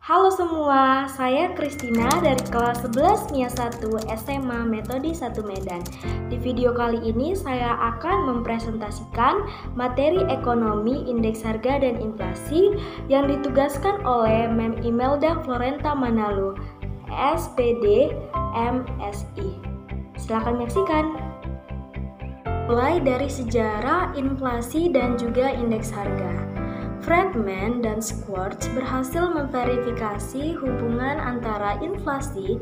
Halo semua, saya Kristina dari kelas 11 MIA 1 SMA Metode 1 Medan. Di video kali ini saya akan mempresentasikan materi ekonomi, indeks harga dan inflasi yang ditugaskan oleh Mem Imelda Florenta Manalo, SPD MSI. Silakan menyaksikan. Mulai dari sejarah, inflasi dan juga indeks harga. Friedman dan Schwartz berhasil memverifikasi hubungan antara inflasi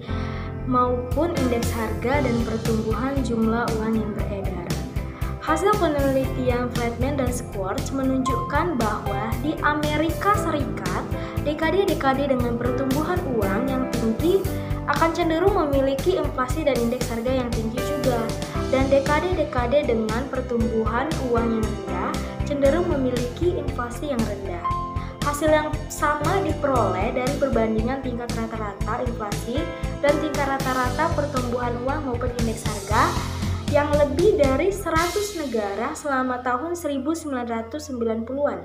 maupun indeks harga dan pertumbuhan jumlah uang yang beredar. Hasil penelitian Friedman dan Schwartz menunjukkan bahwa di Amerika Serikat, dekade-dekade dengan pertumbuhan uang yang tinggi akan cenderung memiliki inflasi dan indeks harga yang tinggi juga. Dan dekade-dekade dengan pertumbuhan uang yang rendah cenderung memiliki inflasi yang rendah. Hasil yang sama diperoleh dari perbandingan tingkat rata-rata inflasi dan tingkat rata-rata pertumbuhan uang maupun indeks harga yang lebih dari 100 negara selama tahun 1990-an.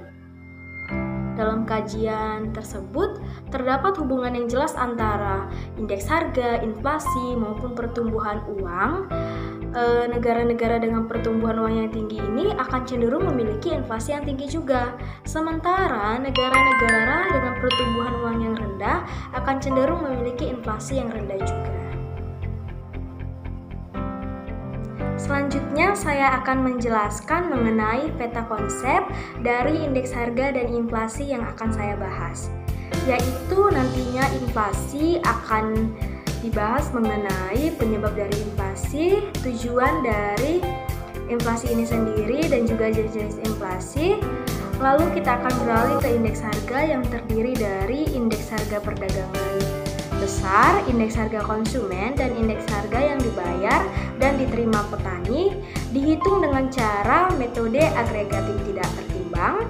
Dalam kajian tersebut, terdapat hubungan yang jelas antara indeks harga, inflasi, maupun pertumbuhan uang. Negara-negara dengan pertumbuhan uang yang tinggi ini akan cenderung memiliki inflasi yang tinggi juga. Sementara negara-negara dengan pertumbuhan uang yang rendah akan cenderung memiliki inflasi yang rendah juga. Selanjutnya saya akan menjelaskan mengenai peta konsep dari indeks harga dan inflasi yang akan saya bahas. Yaitu nantinya inflasi akan dibahas mengenai penyebab dari inflasi, tujuan dari inflasi ini sendiri dan juga jenis-jenis inflasi. Lalu kita akan beralih ke indeks harga yang terdiri dari indeks harga perdagangan besar, indeks harga konsumen, dan indeks harga yang dibayar dan diterima petani dihitung dengan cara metode agregatif tidak tertimbang.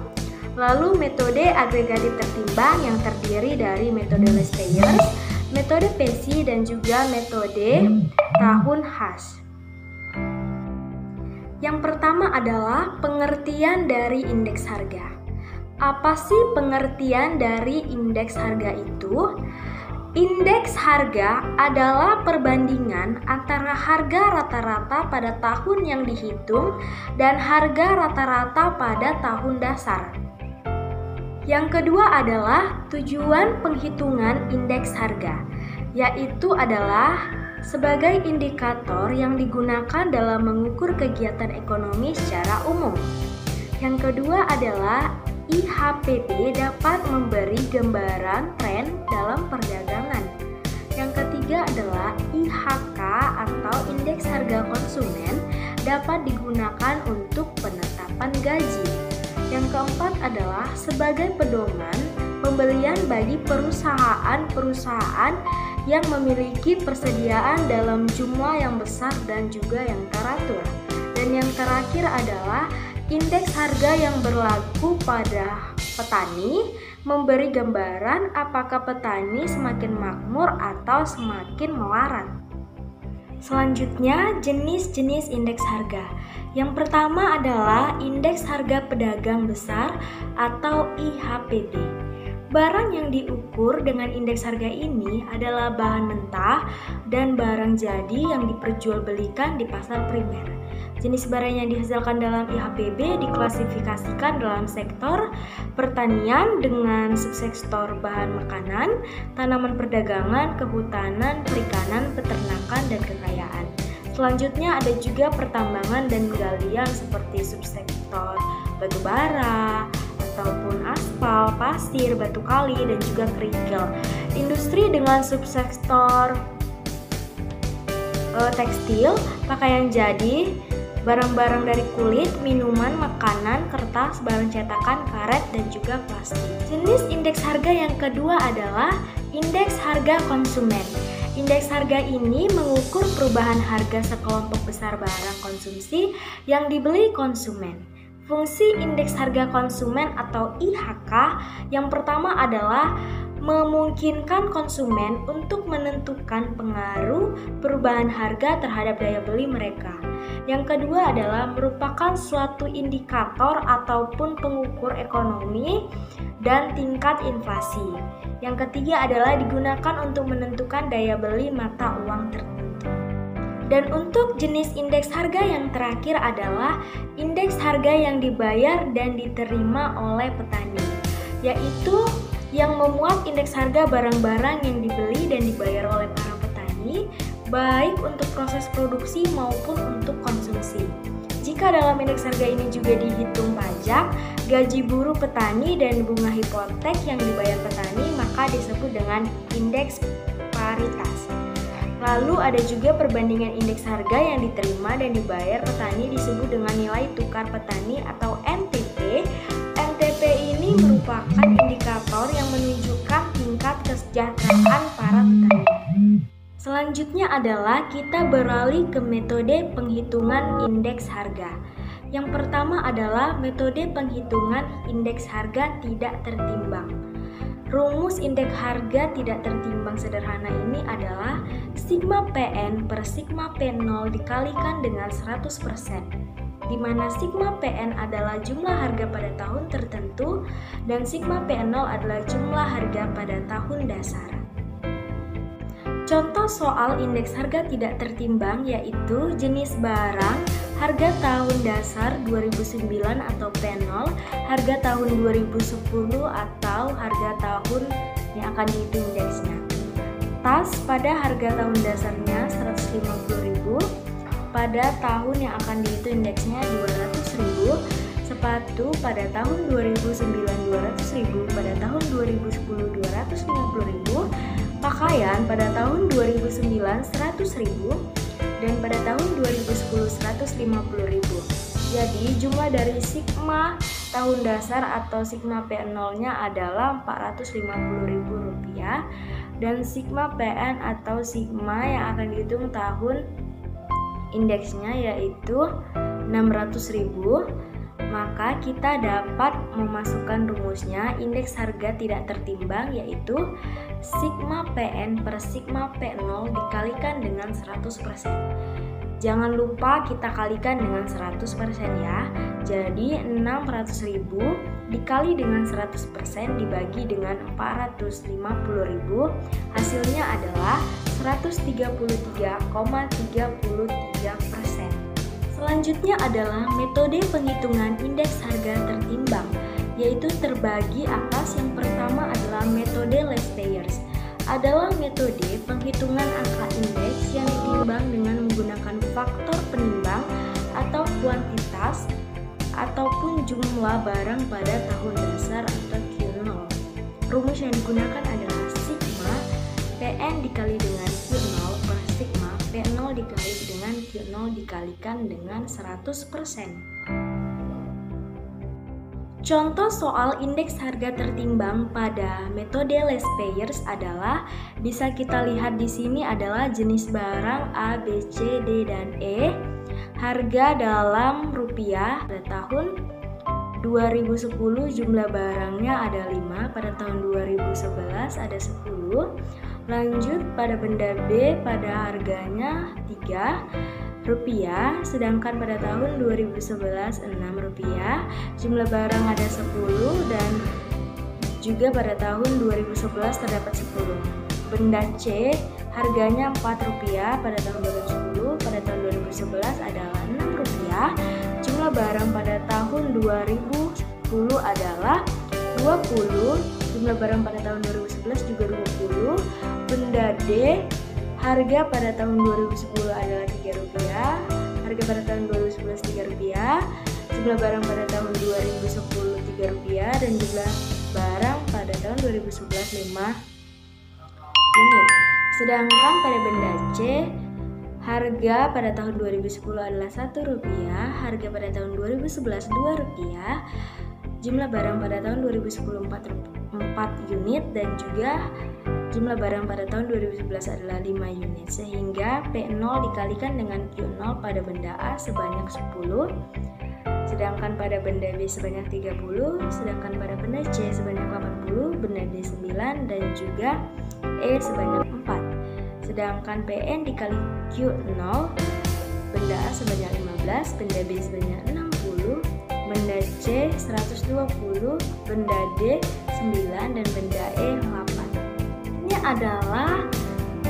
Lalu metode agregatif tertimbang yang terdiri dari metode less payers, metode PESI, dan juga metode tahun khas. Yang pertama adalah pengertian dari indeks harga. Apa sih pengertian dari indeks harga itu? Indeks harga adalah perbandingan antara harga rata-rata pada tahun yang dihitung dan harga rata-rata pada tahun dasar. Yang kedua adalah tujuan penghitungan indeks harga, yaitu adalah sebagai indikator yang digunakan dalam mengukur kegiatan ekonomi secara umum. Yang kedua adalah IHPP dapat memberi gambaran tren dalam perdagangan. Yang ketiga adalah IHK atau indeks harga konsumen dapat digunakan untuk penetapan gaji. Yang keempat adalah sebagai pedoman pembelian bagi perusahaan-perusahaan yang memiliki persediaan dalam jumlah yang besar dan juga yang teratur. Dan yang terakhir adalah indeks harga yang berlaku pada petani memberi gambaran apakah petani semakin makmur atau semakin melarat. Selanjutnya, jenis-jenis indeks harga. Yang pertama adalah indeks harga pedagang besar atau IHPB. Barang yang diukur dengan indeks harga ini adalah bahan mentah dan barang jadi yang diperjualbelikan di pasar primer. Jenis barang yang dihasilkan dalam IHPB diklasifikasikan dalam sektor pertanian dengan subsektor bahan makanan, tanaman perdagangan, kehutanan, perikanan, peternakan, dan kekayaan. Selanjutnya ada juga pertambangan dan galian seperti subsektor batu bara, ataupun aspal, pasir, batu kali, dan juga kerikil. Industri dengan subsektor tekstil, pakaian jadi, barang-barang dari kulit, minuman, makanan, kertas, barang cetakan, karet, dan juga plastik. Jenis indeks harga yang kedua adalah indeks harga konsumen. Indeks harga ini mengukur perubahan harga sekelompok besar barang konsumsi yang dibeli konsumen. Fungsi indeks harga konsumen atau IHK yang pertama adalah memungkinkan konsumen untuk menentukan pengaruh perubahan harga terhadap daya beli mereka. Yang kedua adalah merupakan suatu indikator ataupun pengukur ekonomi dan tingkat inflasi. Yang ketiga adalah digunakan untuk menentukan daya beli mata uang tertentu. Dan untuk jenis indeks harga yang terakhir adalah indeks harga yang dibayar dan diterima oleh petani, yaitu yang memuat indeks harga barang-barang yang dibeli dan dibayar oleh para petani, baik untuk proses produksi maupun untuk konsumsi. Jika dalam indeks harga ini juga dihitung pajak, gaji buruh petani, dan bunga hipotek yang dibayar petani, maka disebut dengan indeks paritas. Lalu ada juga perbandingan indeks harga yang diterima dan dibayar petani disebut dengan nilai tukar petani atau NTP. NTP ini merupakan indikator yang menunjukkan tingkat kesejahteraan para petani. Selanjutnya adalah kita beralih ke metode penghitungan indeks harga. Yang pertama adalah metode penghitungan indeks harga tidak tertimbang. Rumus indeks harga tidak tertimbang sederhana ini adalah sigma PN per sigma P0 dikalikan dengan 100%, di mana sigma PN adalah jumlah harga pada tahun tertentu dan sigma P0 adalah jumlah harga pada tahun dasar. Contoh soal indeks harga tidak tertimbang yaitu jenis barang harga tahun dasar 2009 atau P0, harga tahun 2010 atau harga tahun yang akan dihitung indeksnya. Tas pada harga tahun dasarnya 150.000, pada tahun yang akan dihitung indeksnya 200.000. Sepatu pada tahun 2009 200.000, pada tahun 2010 250.000. Pakaian pada tahun 2009 100.000 dan pada tahun 2010 150.000. Jadi jumlah dari sigma tahun dasar atau sigma P0-nya adalah Rp450.000 dan sigma PN atau sigma yang akan dihitung tahun indeksnya yaitu 600.000. Maka kita dapat memasukkan rumusnya indeks harga tidak tertimbang yaitu sigma PN per sigma P0 dikalikan dengan 100%. Jangan lupa kita kalikan dengan 100% ya. Jadi 600.000 dikali dengan 100% dibagi dengan 450.000, hasilnya adalah 133,33%. Selanjutnya adalah metode penghitungan indeks harga tertimbang, yaitu terbagi atas. Yang pertama adalah metode Less Payers, adalah metode penghitungan angka indeks yang ditimbang dengan menggunakan faktor penimbang atau kuantitas ataupun jumlah barang pada tahun dasar atau Q0. Rumus yang digunakan adalah sigma PN dikali dengan Q0 per sigma P0 dikali dengan Q0 dikalikan dengan 100%. Contoh soal indeks harga tertimbang pada metode Less Payers adalah bisa kita lihat di sini adalah jenis barang A, B, C, D, dan E. Harga dalam rupiah pada tahun 2010 jumlah barangnya ada 5, pada tahun 2011 ada 10. Lanjut pada benda B pada harganya 3 rupiah, sedangkan pada tahun 2011 6 rupiah. Jumlah barang ada 10 dan juga pada tahun 2011 terdapat 10. Benda C harganya 4 rupiah pada tahun 2010, pada tahun 2011 adalah 6 rupiah. Jumlah barang pada tahun 2010 adalah 20. Jumlah barang pada tahun 2011 juga 20. Benda D harga pada tahun 2010 adalah 3 rupiah. Harga pada tahun 2011 3 rupiah. Jumlah barang pada tahun 2010 3 rupiah dan jumlah barang pada tahun 2011 5 unit. Sedangkan pada benda C harga pada tahun 2010 adalah 1 rupiah. Harga pada tahun 2011 2 rupiah. Jumlah barang pada tahun 2010 4 unit dan juga jumlah barang pada tahun 2011 adalah 5 unit, sehingga P0 dikalikan dengan Q0 pada benda A sebanyak 10. sedangkan pada benda B sebanyak 30, sedangkan pada benda C sebanyak 80, benda D 9, dan juga E sebanyak 4. Sedangkan PN dikali Q 0, benda A sebanyak 15, benda B sebanyak 60, benda C 120, benda D 9, dan benda E 8. Ini adalah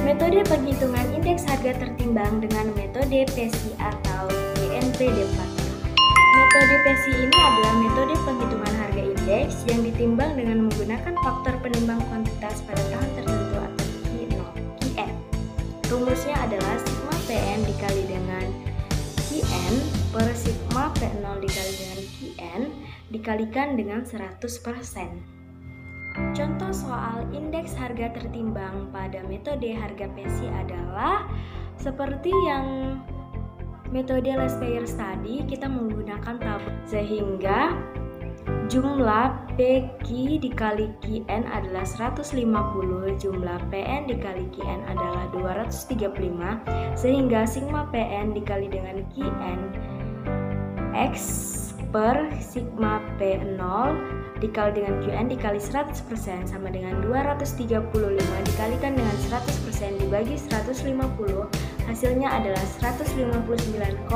metode penghitungan indeks harga tertimbang dengan metode PESI atau PNP Deflator. Metode PESI ini adalah metode penghitungan harga indeks yang ditimbang dengan menggunakan faktor penimbang kuantitas pada tahun tertentu atau QN. Rumusnya adalah sigma PN dikali dengan QN per sigma P0 dikali dengan QN dikalikan dengan 100%. Contoh soal indeks harga tertimbang pada metode harga PESI adalah seperti yang metode last payer study, kita menggunakan tabel sehingga jumlah PQ dikali QN adalah 150, jumlah PN dikali QN adalah 235, sehingga sigma PN dikali dengan QN X per sigma P0 dikali dengan QN dikali 100% sama dengan 235 dikalikan dengan 100% dibagi 150, hasilnya adalah 159,40%.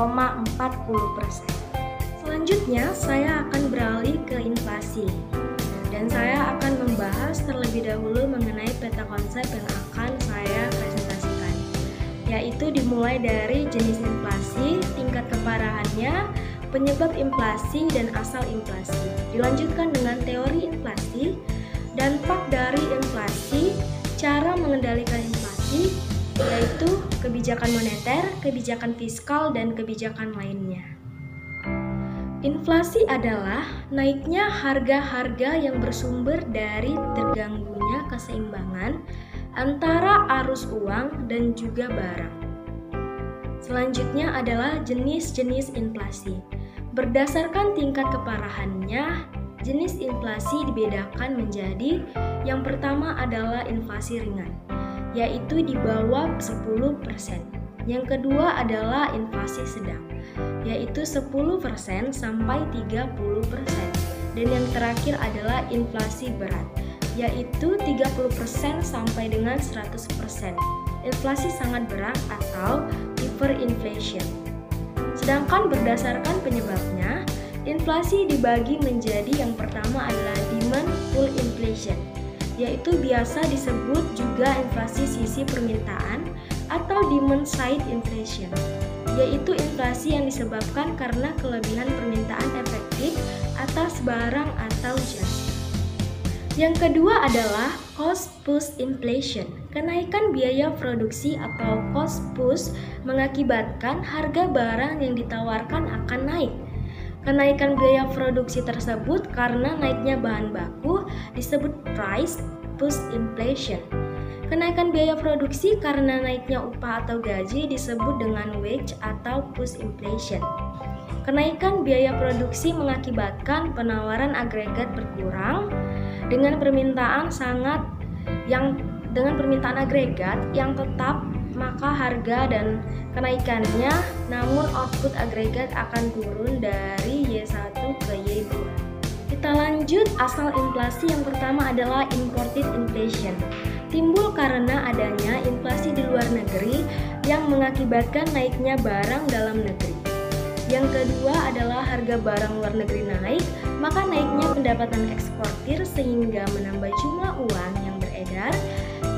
Selanjutnya saya akan beralih ke inflasi dan saya akan membahas terlebih dahulu mengenai peta konsep yang akan saya presentasikan, yaitu dimulai dari jenis inflasi, tingkat keparahannya, penyebab inflasi, dan asal inflasi. Dilanjutkan dengan teori inflasi, dampak dari inflasi, cara mengendalikan inflasi, yaitu kebijakan moneter, kebijakan fiskal, dan kebijakan lainnya. Inflasi adalah naiknya harga-harga yang bersumber dari terganggunya keseimbangan antara arus uang dan juga barang. Selanjutnya adalah jenis-jenis inflasi. Berdasarkan tingkat keparahannya, jenis inflasi dibedakan menjadi yang pertama adalah inflasi ringan, yaitu di bawah 10%. Yang kedua adalah inflasi sedang, yaitu 10% sampai 30%. Dan yang terakhir adalah inflasi berat, yaitu 30% sampai dengan 100%. Inflasi sangat berat atau hyperinflation. Sedangkan berdasarkan penyebabnya, inflasi dibagi menjadi yang pertama adalah demand pull inflation, yaitu biasa disebut juga inflasi sisi permintaan atau demand side inflation, yaitu inflasi yang disebabkan karena kelebihan permintaan efektif atas barang atau jasa. Yang kedua adalah cost push inflation. Kenaikan biaya produksi atau cost push mengakibatkan harga barang yang ditawarkan akan naik. Kenaikan biaya produksi tersebut karena naiknya bahan baku disebut price push inflation. Kenaikan biaya produksi karena naiknya upah atau gaji disebut dengan wage atau push inflation. Kenaikan biaya produksi mengakibatkan penawaran agregat berkurang dengan permintaan agregat yang tetap, maka harga dan kenaikannya, namun output agregat akan turun dari Y1 ke Y2. Kita lanjut, asal inflasi yang pertama adalah imported inflation. Timbul karena adanya inflasi di luar negeri yang mengakibatkan naiknya barang dalam negeri. Yang kedua adalah harga barang luar negeri naik, maka naiknya pendapatan eksportir sehingga menambah jumlah uang yang beredar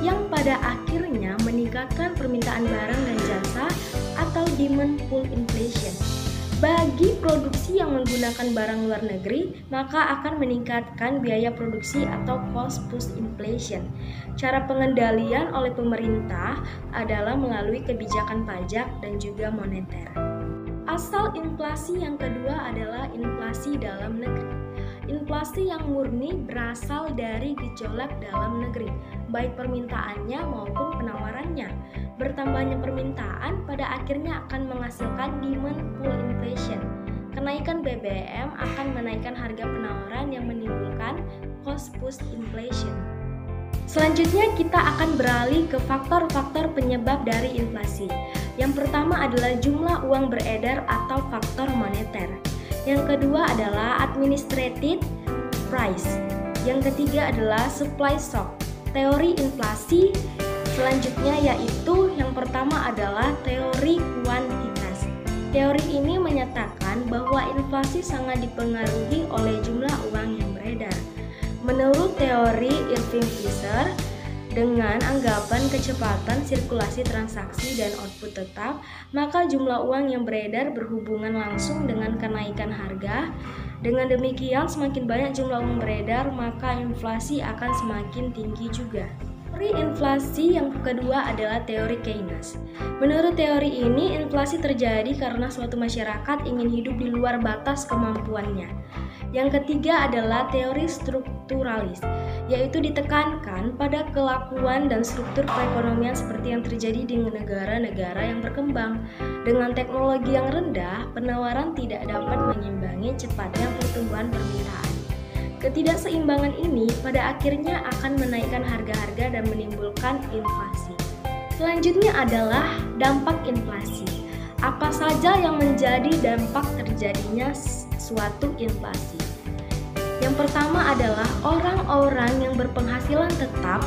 yang pada akhirnya meningkatkan permintaan barang dan jasa atau demand pull inflation. Bagi produksi yang menggunakan barang luar negeri, maka akan meningkatkan biaya produksi atau cost push inflation. Cara pengendalian oleh pemerintah adalah melalui kebijakan pajak dan juga moneter. Asal inflasi yang kedua adalah inflasi dalam negeri. Inflasi yang murni berasal dari gejolak dalam negeri, baik permintaannya maupun penawarannya. Bertambahnya permintaan pada akhirnya akan menghasilkan demand pull inflation. Kenaikan BBM akan menaikkan harga penawaran yang menimbulkan cost push inflation. Selanjutnya kita akan beralih ke faktor-faktor penyebab dari inflasi. Yang pertama adalah jumlah uang beredar atau faktor moneter. Yang kedua adalah administrative price. Yang ketiga adalah supply shock. Teori inflasi selanjutnya yaitu yang pertama adalah teori kuantitas. Teori ini menyatakan bahwa inflasi sangat dipengaruhi oleh jumlah uang yang beredar. Menurut teori Irving Fisher, dengan anggapan kecepatan sirkulasi transaksi dan output tetap, maka jumlah uang yang beredar berhubungan langsung dengan kenaikan harga. Dengan demikian, semakin banyak jumlah uang beredar, maka inflasi akan semakin tinggi juga. Teori inflasi yang kedua adalah teori Keynes. Menurut teori ini, inflasi terjadi karena suatu masyarakat ingin hidup di luar batas kemampuannya. Yang ketiga adalah teori strukturalis, yaitu ditekankan pada kelakuan dan struktur perekonomian seperti yang terjadi di negara-negara yang berkembang. Dengan teknologi yang rendah, penawaran tidak dapat mengimbangi cepatnya pertumbuhan permintaan. Ketidakseimbangan ini pada akhirnya akan menaikkan harga-harga dan menimbulkan inflasi. Selanjutnya adalah dampak inflasi. Apa saja yang menjadi dampak terjadinya suatu inflasi? Yang pertama adalah orang-orang yang berpenghasilan tetap.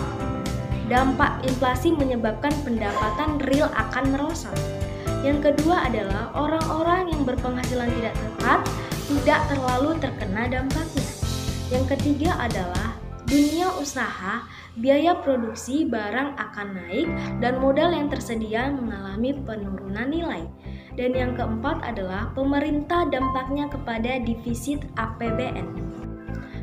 Dampak inflasi menyebabkan pendapatan real akan merosot. Yang kedua adalah orang-orang yang berpenghasilan tidak tetap tidak terlalu terkena dampaknya. Yang ketiga adalah dunia usaha, biaya produksi barang akan naik dan modal yang tersedia mengalami penurunan nilai. Dan yang keempat adalah pemerintah dampaknya kepada defisit APBN.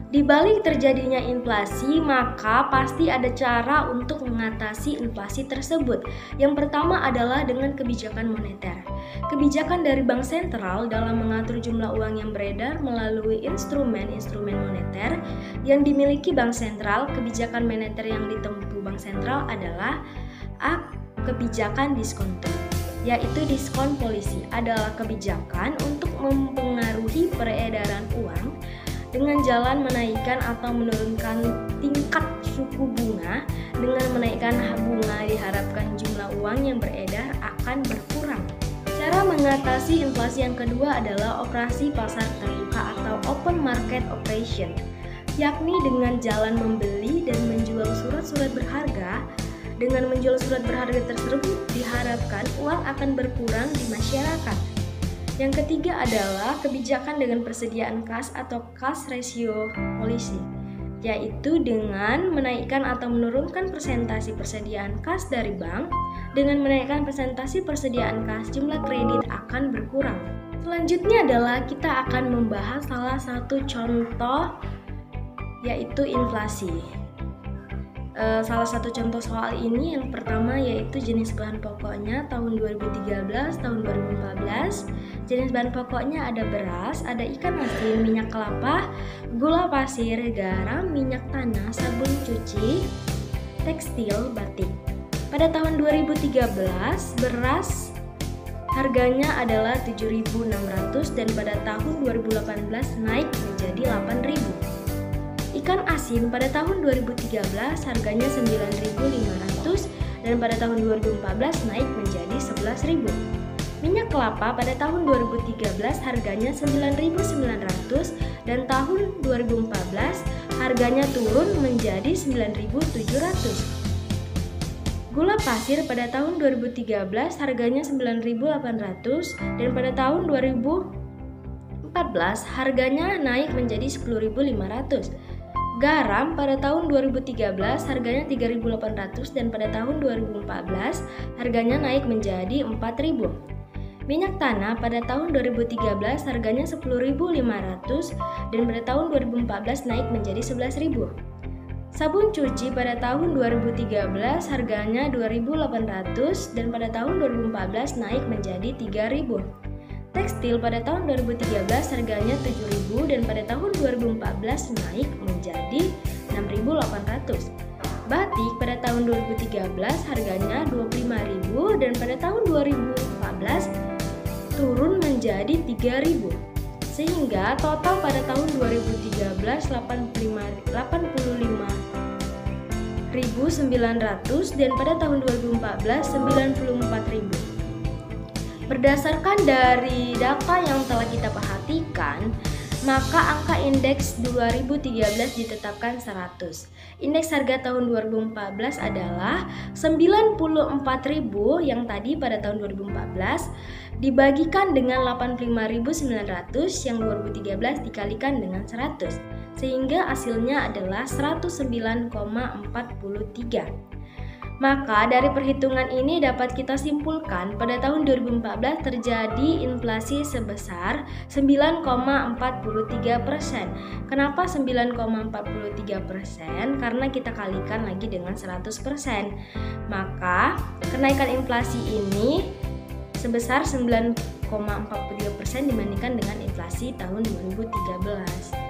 Di balik terjadinya inflasi, maka pasti ada cara untuk mengatasi inflasi tersebut. Yang pertama adalah dengan kebijakan moneter. Kebijakan dari bank sentral dalam mengatur jumlah uang yang beredar melalui instrumen-instrumen moneter yang dimiliki bank sentral. Kebijakan moneter yang ditempuh bank sentral adalah A. Kebijakan diskonto, yaitu diskon polisi adalah kebijakan untuk mempengaruhi peredaran uang dengan jalan menaikkan atau menurunkan tingkat suku bunga. Dengan menaikkan bunga diharapkan jumlah uang yang beredar akan berkurang. Cara mengatasi inflasi yang kedua adalah operasi pasar terbuka atau open market operation, yakni dengan jalan membeli dan menjual surat-surat berharga. Dengan menjual surat berharga tersebut diharapkan uang akan berkurang di masyarakat. Yang ketiga adalah kebijakan dengan persediaan kas atau cash ratio policy, yaitu dengan menaikkan atau menurunkan persentase persediaan kas dari bank. Dengan menaikkan persentase persediaan kas, jumlah kredit akan berkurang. Selanjutnya adalah kita akan membahas salah satu contoh, yaitu inflasi. Salah satu contoh soal ini yang pertama yaitu jenis bahan pokoknya tahun 2013, tahun 2014. Jenis bahan pokoknya ada beras, ada ikan asin, minyak kelapa, gula pasir, garam, minyak tanah, sabun cuci, tekstil, batik. Pada tahun 2013, beras harganya adalah 7.600 dan pada tahun 2018 naik menjadi 8.000. Ikan asin pada tahun 2013 harganya 9.500 dan pada tahun 2014 naik menjadi 11.000. Minyak kelapa pada tahun 2013 harganya 9.900 dan tahun 2014 harganya turun menjadi 9.700. Gula pasir pada tahun 2013 harganya 9.800 dan pada tahun 2014 harganya naik menjadi 10.500. Garam pada tahun 2013 harganya 3.800 dan pada tahun 2014 harganya naik menjadi 4.000. Minyak tanah pada tahun 2013 harganya 10.500 dan pada tahun 2014 naik menjadi 11.000. Sabun cuci pada tahun 2013 harganya 2.800 dan pada tahun 2014 naik menjadi 3.000. Tekstil pada tahun 2013 harganya 7.000 dan pada tahun 2014 naik menjadi 6.800. Batik pada tahun 2013 harganya 25.000 dan pada tahun 2014 turun menjadi 3.000. Sehingga total pada tahun 2013 85.900 dan pada tahun 2014 94.000. Berdasarkan dari data yang telah kita perhatikan, maka angka indeks 2013 ditetapkan 100. Indeks harga tahun 2014 adalah 94.000 yang tadi pada tahun 2014 dibagikan dengan 85.900 yang 2013 dikalikan dengan 100, sehingga hasilnya adalah 109,43. Maka dari perhitungan ini dapat kita simpulkan pada tahun 2014 terjadi inflasi sebesar 9,43%. Kenapa 9,43%? Karena kita kalikan lagi dengan 100%. Maka kenaikan inflasi ini sebesar 9,43% dibandingkan dengan inflasi tahun 2013.